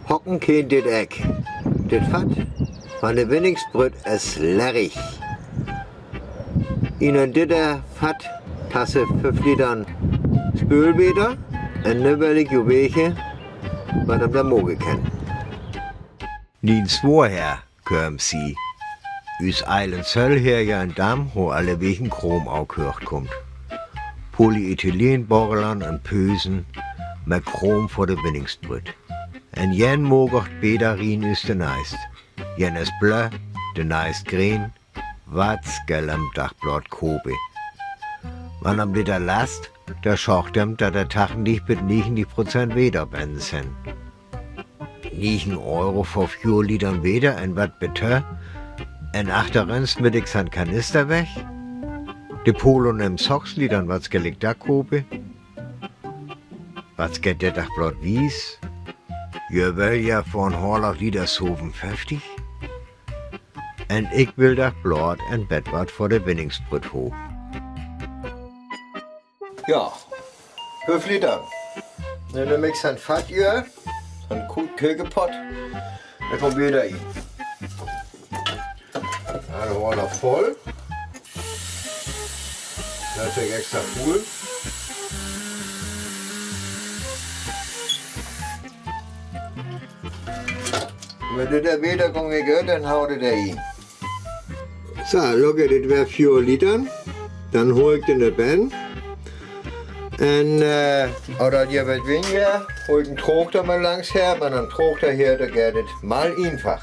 Hocken kein dit Eck. Dit Fat van de Winningsbrüt is lerrig. In dit Fat tasse 5 Litern Spülbeter en nødvendig jo wege, wat hem der mogen kan. Nien Svorher, köör sie. Us eilen Zöll her ja en Dam, wo alle wegen Kraam aufgehört kommt. Polyethylenborrelern en Pösen, met Kraam voor de Winningsbrüt. En jen mogert bederin is de neist. Jen is bleu, de neist green, wat skelem dagblad kobe. Wann am dit last, da schaut dem, dat der Tachen nicht mit 90% wederbenden sind. 9 Euro für 4 Litern weder en wat bitte, en achterens mit ich san Kanister weg. De Polo nem 6 Litern wat gelegt da kobe. Wat geht der Dagblad wies? Je will ja von 100 Liter soven 50. En ik wil Dagblad en Bettwart voor de Winningsbrüt hoch. Ja, 5 Liter. Dann nehme ich ein Fatjör, einen Kögepott, dann kommt wieder rein. Dann war er voll. Das ist extra cool. Wenn das wieder kommt, dann haut er rein. So, look, das wäre 4 Liter. Dann hole ich den Band. En als je wat Wininger, hol ich einen Trochter mal langs her, maar dan Trochter hier, da geht es mal einfach.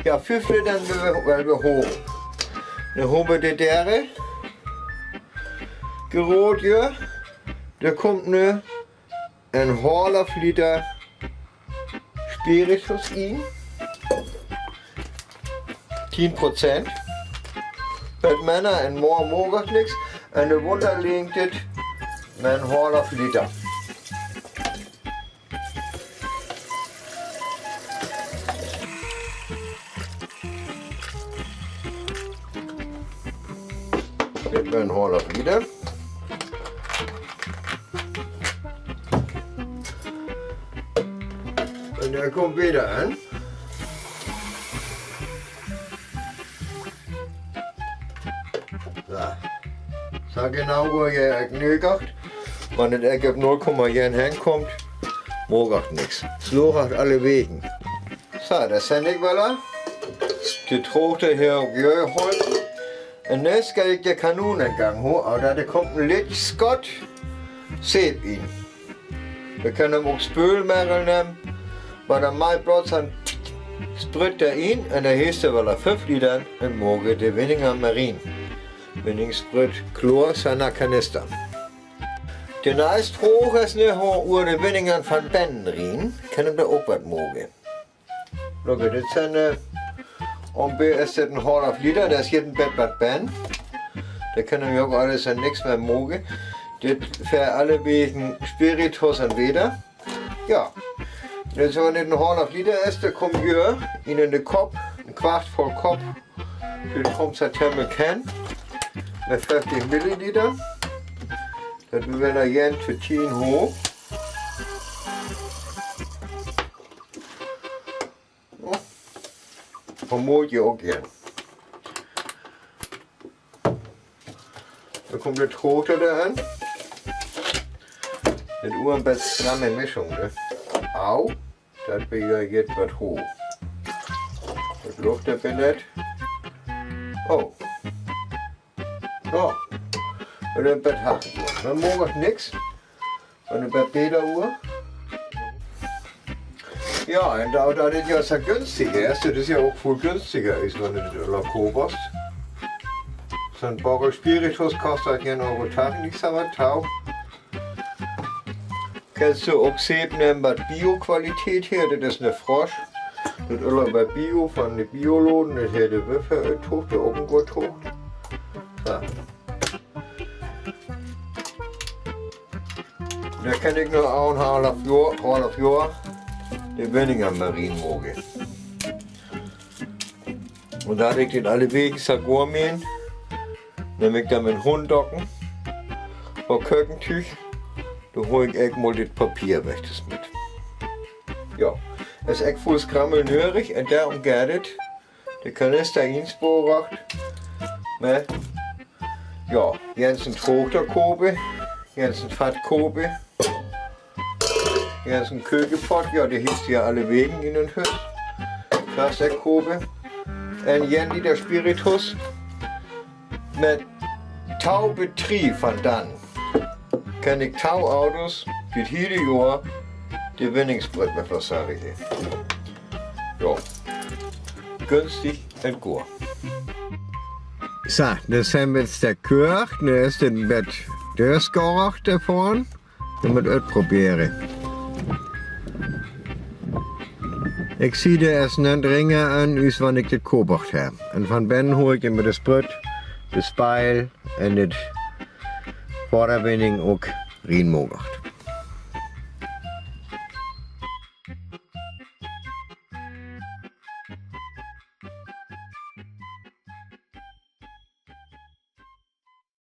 Ja, 5 Liter weil wir hoch. Dann haben wir die Dere gerot, ja. Da kommt ne ein halb Liter Spiritus in. 10%. Bei Männern ein morgen nichts. Eine Wunder legt es met een half liter. Dit met een half liter. En daar komt weer aan. Zo genau wo je knögert. Wenn das Eck auf 0,1 hinkommt, mogert nichts. Es logert alle Wegen. So, das sind ich wieder. Die Trote hier auf Jö holen. Und jetzt geht ich die Kanonengang hoch, aber da kommt ein Litsch Scott, seht ihn. Wir können auch Spülmerl nehmen, weil dann mal bloß ein Sprit er ihn und der heißt weil er 5 Liter und morgen die Wininger Marien. Winningsbrüt, Chlor, seiner Kanister. Der nächste hoch ist nicht über die Wininger von Bänden rein, können wir auch was mogen. Schau, das sind ist das ein halb Liter, das ist jeden Bett was Band. Da können wir auch alles und nichts mehr mogen. Das für alle wegen Spiritus und Weder. Ja, wenn es nicht ein halb Liter ist, dann kommt hier in den Kopf, ein Quart voll Kopf, das kommt zur Thermik mit 50 Milliliter. Das will er jetzt für 10 hoch. Vermut ihr auch gern. Da kommt der Trote da an. Das Uhr am besten stramme Mischung. Ne? Au, das bin ja jetzt was hoch. Das Luft der Billett. Oh. So. Und dann Bett hat. Dann morgen nichts. Und dann Bett Bäderuhr. Ja, und da das ja so günstiger ist, das ist ja auch viel günstiger ist, wenn du das kostet. So ein Bottle Spiritus kostet 1 Euro Tag, nichts aber Tau. Kannst du auch sehen, nehmen bei Bio-Qualität hier, das ist eine Frosch. Das ist bei Bio, von den Bioloden, das hier der Würfeltuch, der Augengutuch. So. Da kann ich noch auch ein halb Jahr die Wininger Marien mogen. Und da ich den alle Wegen Sagormähen, nehme ich dann mit Hunddocken, ein Kökentüch, da hole ich mal das Papier weg das mit. Ja, is echt veel Skramel nodig en daarom gaat het de kanister insporen met ja, eens een droogter kopen, eens een vat kopen, eens een keukenpot, ja die heeft ja alle wegen in een huis, das echt kopen en jen die der spiritus met touwbetrieb van dan kan ik touwauto's dit hele jaar de winningsbrett met verzorgen. Ja, günstig en goed. So, das haben wir jetzt der Köör, der ist in Bett durchgekocht davon und mit ausprobieren. Ich zie de erst net ringen aan us wanneer ik dit koopbacht heb. En van binnen hoor ik met de sprut, de spijl en het voorderwinning ook rien mogelijk.